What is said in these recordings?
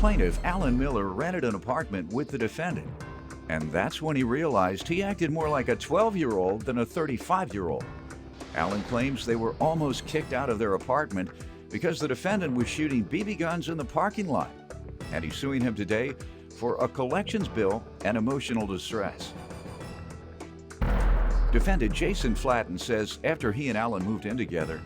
Plaintiff Alan Miller rented an apartment with the defendant, and that's when he realized he acted more like a 12-year-old than a 35-year-old. Alan claims they were almost kicked out of their apartment because the defendant was shooting BB guns in the parking lot, and he's suing him today for a collections bill and emotional distress. Defendant Jason Flatten says after he and Alan moved in together,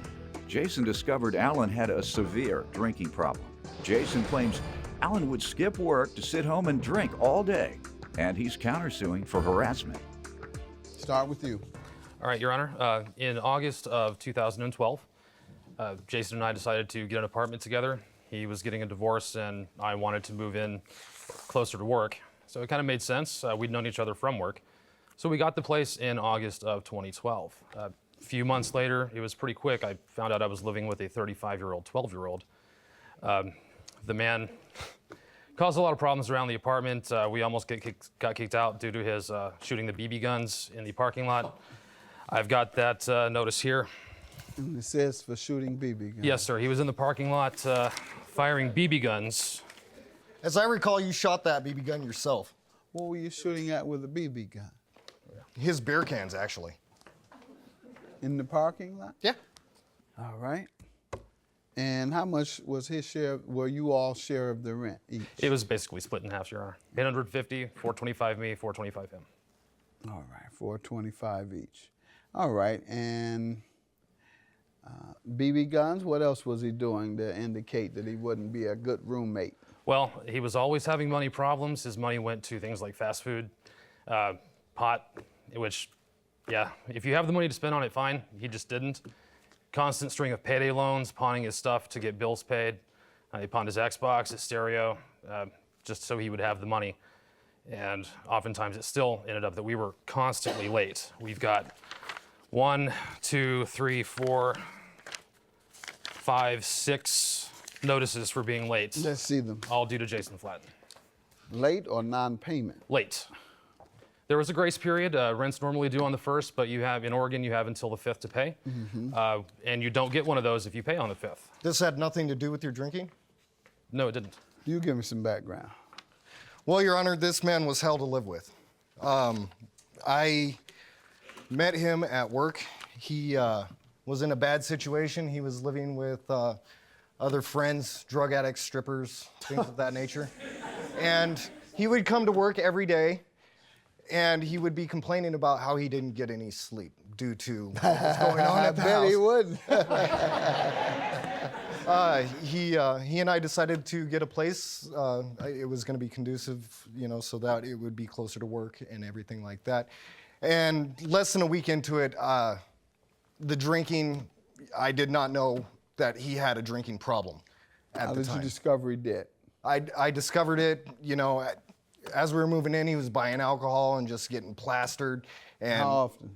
Jason discovered Alan had a severe drinking problem. Jason claims Alan would skip work to sit home and drink all day, and he's countersuing for harassment. Start with you. All right, Your Honor. In August of 2012, Jason and I decided to get an apartment together. He was getting a divorce, and I wanted to move in closer to work. So it kind of made sense. We'd known each other from work. So we got the place in August of 2012. A few months later, it was pretty quick. I found out I was living with a 35-year-old, 12-year-old. The man caused a lot of problems around the apartment. We almost got kicked out due to his shooting the BB guns in the parking lot. I've got that notice here. And it says for shooting BB guns. Yes, sir. He was in the parking lot firing BB guns. As I recall, you shot that BB gun yourself. What were you shooting at with a BB gun? His beer cans, actually. In the parking lot? Yeah. All right. And how much was his share? Were you all share of the rent each? It was basically split in half, Your Honor. 850, 425 me, 425 him. All right, 425 each. All right, and BB guns, what else was he doing to indicate that he wouldn't be a good roommate? Well, he was always having money problems. His money went to things like fast food, pot, which, yeah, if you have the money to spend on it, fine. He just didn't. Constant string of payday loans, pawning his stuff to get bills paid. He pawned his Xbox, his stereo, just so he would have the money. And oftentimes it still ended up that we were constantly late. We've got 1, 2, 3, 4, 5, 6 notices for being late. Let's see them. All due to Jason Flatten. Late or non-payment? Late. There was a grace period. Rent's normally due on the 1st, but you have, in Oregon, you have until the 5th to pay. Mm-hmm. And you don't get one of those if you pay on the 5th. This had nothing to do with your drinking? No, it didn't. You give me some background. Well, Your Honor, this man was hell to live with. I met him at work. He was in a bad situation. He was living with other friends, drug addicts, strippers, things of that nature. And he would come to work every day, and he would be complaining about how he didn't get any sleep due to what was going on at the house. I bet he would. He and I decided to get a place. It was going to be conducive, you know, so that it would be closer to work and everything like that. And less than a week into it, the drinking, I did not know that he had a drinking problem at the time. How did you discover he did? I discovered it, you know, as we were moving in, he was buying alcohol and just getting plastered. And how often?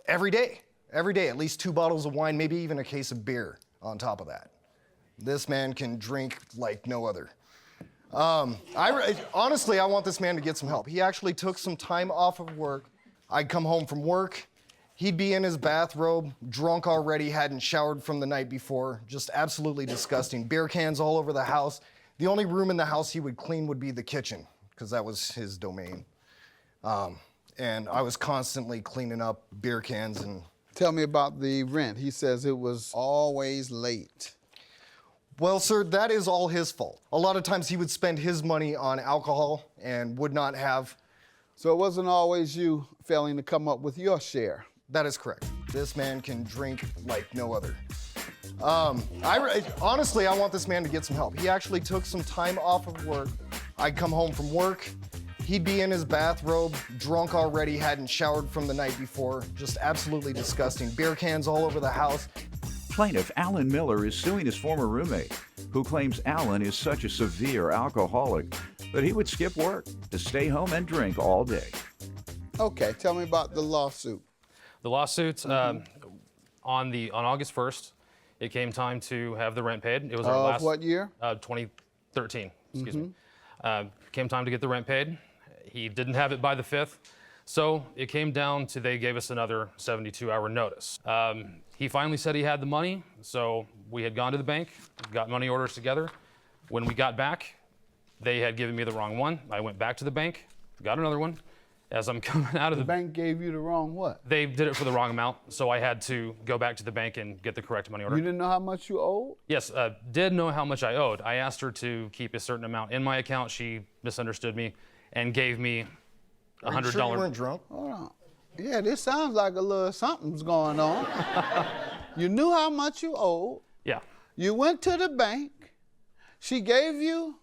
Every day, at least 2 bottles of wine, maybe even a case of beer on top of that. This man can drink like no other. Honestly, I want this man to get some help. He actually took some time off of work. I'd come home from work. He'd be in his bathrobe, drunk already, hadn't showered from the night before. Just absolutely disgusting. Beer cans all over the house. The only room in the house he would clean would be the kitchen, because that was his domain. And I was constantly cleaning up beer cans and... Tell me about the rent. He says it was always late. Well, sir, that is all his fault. A lot of times he would spend his money on alcohol and would not have... So it wasn't always you failing to come up with your share. That is correct. This man can drink like no other. Honestly, I want this man to get some help. He actually took some time off of work. I'd come home from work. He'd be in his bathrobe, drunk already, hadn't showered from the night before. Just absolutely disgusting. Beer cans all over the house. Plaintiff Alan Miller is suing his former roommate, who claims Alan is such a severe alcoholic that he would skip work to stay home and drink all day. Okay, tell me about the lawsuit. The lawsuit, on August 1st, it came time to have the rent paid. It was our last... What year? 2013, excuse me. Came time to get the rent paid. He didn't have it by the 5th, so it came down to they gave us another 72-hour notice. He finally said he had the money, so we had gone to the bank, got money orders together. When we got back, They had given me the wrong one. I went back to the bank, got another one. As I'm coming out of The bank gave you the wrong what? they did it for the wrong amount, so I had to go back to the bank and get the correct money order. You didn't know how much you owed? Yes, did know how much I owed. I asked her to keep a certain amount in my account. She misunderstood me and gave me Are you $100. sure you weren't drunk? Hold on. Yeah, this sounds like a little something's going on. You knew how much you owed. Yeah. You went to the bank. She gave you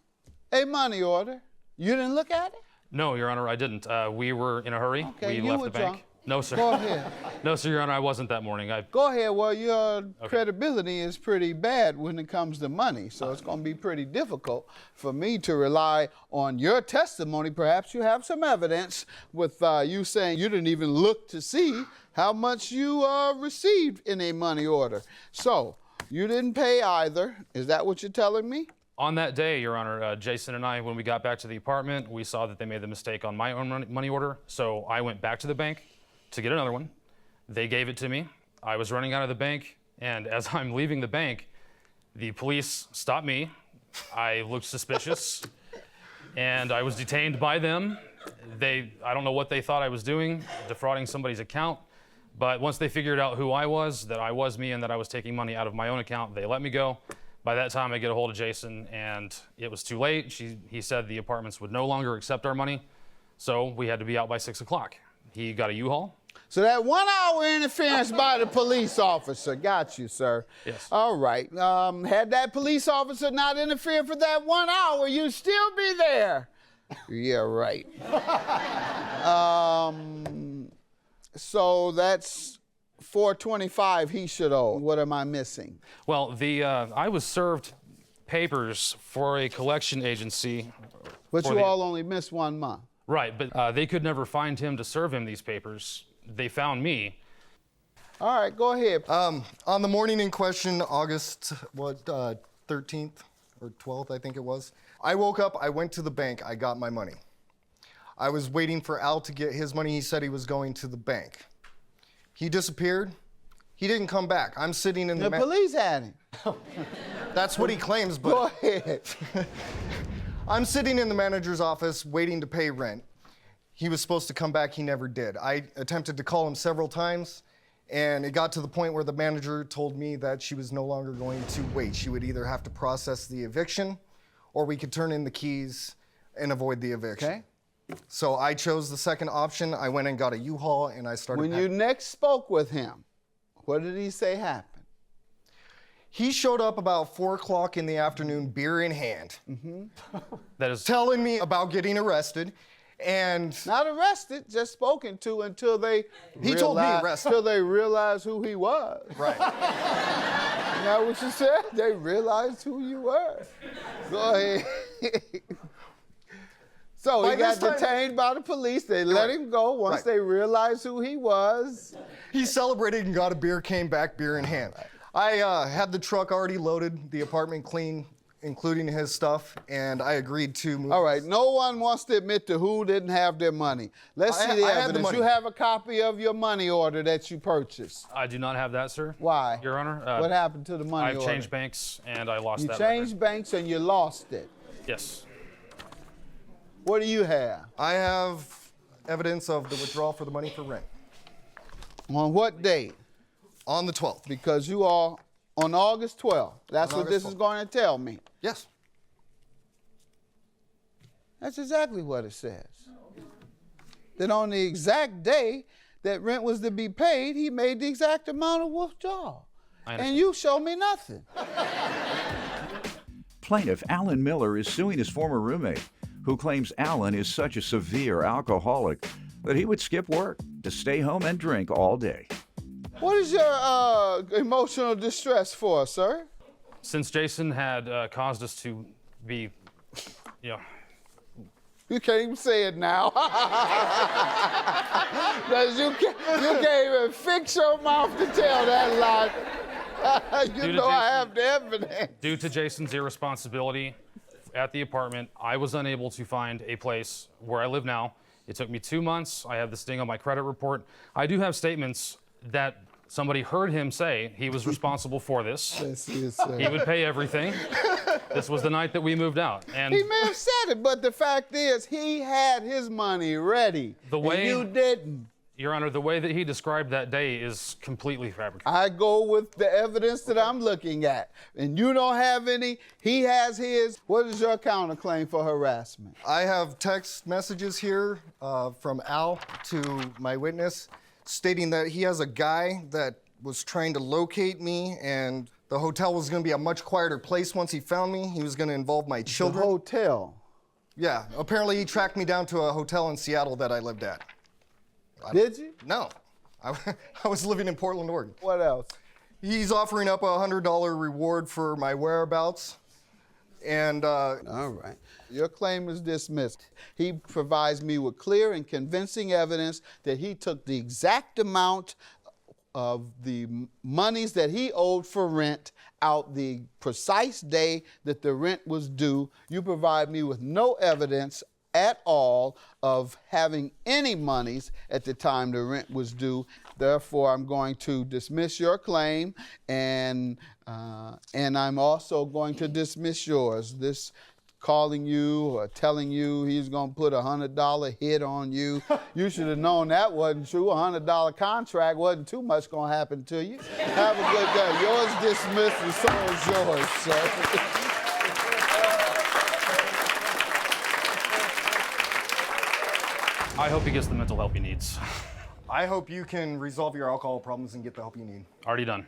a money order. You didn't look at it? No, Your Honor, I didn't. We were in a hurry. Okay, We you left were the bank. drunk. No, sir. Go ahead. No, sir, Your Honor, I wasn't that morning. Go ahead. Well, your credibility is pretty bad when it comes to money, so it's going to be pretty difficult for me to rely on your testimony. Perhaps you have some evidence with you saying you didn't even look to see how much you received in a money order. So you didn't pay either. Is that what you're telling me? On that day, Your Honor, Jason and I, when we got back to the apartment, we saw that they made the mistake on my own money order. So I went back to the bank to get another one. They gave it to me. I was running out of the bank, and as I'm leaving the bank, the police stopped me. I looked suspicious, and I was detained by them. I don't know what they thought I was doing, defrauding somebody's account. But once they figured out who I was, that I was me, and that I was taking money out of my own account, they let me go. By that time, I get a hold of Jason, and it was too late. He said the apartments would no longer accept our money, so we had to be out by 6 o'clock. He got a U-Haul. So that 1 hour interference by the police officer. Got you, sir. Yes. All right. Had that police officer not interfered for that 1 hour, you'd still be there. Yeah, right. So that's $425 he should owe. What am I missing? Well, I was served papers for a collection agency. But for you the- all only missed 1 month. Right, but they could never find him to serve him these papers. They found me. All right, go ahead. On the morning in question, August 13th or 12th, I think it was, I woke up, I went to the bank, I got my money. I was waiting for Al to get his money. He said he was going to the bank. He disappeared. He didn't come back. I'm sitting in The the police had him. That's what he claims, but Go ahead. I'm sitting in the manager's office waiting to pay rent. He was supposed to come back, he never did. I attempted to call him several times, and it got to the point where the manager told me that she was no longer going to wait. She would either have to process the eviction, or we could turn in the keys and avoid the eviction. Okay. So I chose the second option. I went and got a U-Haul, and I started When you next spoke with him, what did he say happened? He showed up about 4 o'clock in the afternoon, beer in hand, That is telling me about getting arrested, and Not arrested, just spoken to until they He told me realized- arrested. Until they realized who he was. right. Isn't that what you said? They realized who you were. Go ahead. So By he got this time- detained by the police. They let him go once Right. they realized who he was. He celebrated and got a beer, came back, beer in hand. I had the truck already loaded, the apartment clean, including his stuff, and I agreed to move. All right, no one wants to admit to who didn't have their money. Let's see the I had the evidence. money. You have a copy of your money order that you purchased. I do not have that, sir. Why? Your Honor. What happened to the money I've order? changed banks, and I lost You that changed record. banks and you lost it. Yes. What do you have? I have evidence of the withdrawal for the money for rent On what date? on the 12th. Because you are on August 12th. That's On what August this is 12th. going to tell me. Yes. That's exactly what it says. That on the exact day that rent was to be paid, he made the exact amount of withdrawal. I And understand. you show me nothing. Plaintiff Alan Miller is suing his former roommate, who claims Alan is such a severe alcoholic that he would skip work to stay home and drink all day. What is your emotional distress for, sir? Since Jason had caused us to be, you know, You can't even say it now. 'Cause you can't even fix your mouth to tell that lie. You Due to know I Jason- have the evidence. due to Jason's irresponsibility at the apartment, I was unable to find a place where I live now. It took me 2 months. I have this thing on my credit report. I do have statements that Somebody heard him say he was responsible for this. Yes, yes, He would pay everything. This was the night that we moved out. And He may have said it, but the fact is, he had his money ready. The way- and you didn't. Your Honor, the way that he described that day is completely fabricated. I go with the evidence that I'm looking at. And you don't have any, he has his. What is your counterclaim for harassment? I have text messages here from Al to my witness stating that he has a guy that was trying to locate me, and the hotel was going to be a much quieter place once he found me. He was going to involve my The children. hotel. Yeah, apparently he tracked me down to a hotel in Seattle that I lived at. Did you? No, I was living in Portland, Oregon. What else? He's offering up a $100 reward for my whereabouts, and All right. Your claim is dismissed. He provides me with clear and convincing evidence that he took the exact amount of the monies that he owed for rent out the precise day that the rent was due. You provide me with no evidence at all of having any monies at the time the rent was due. Therefore, I'm going to dismiss your claim, and I'm also going to dismiss yours. This calling you or telling you he's going to put a $100 hit on you. You should have known that wasn't true. A $100 contract wasn't too much going to happen to you. Have a good day. Yours dismissed, and so is yours, sir. I hope he gets the mental help he needs. I hope you can resolve your alcohol problems and get the help you need. Already done.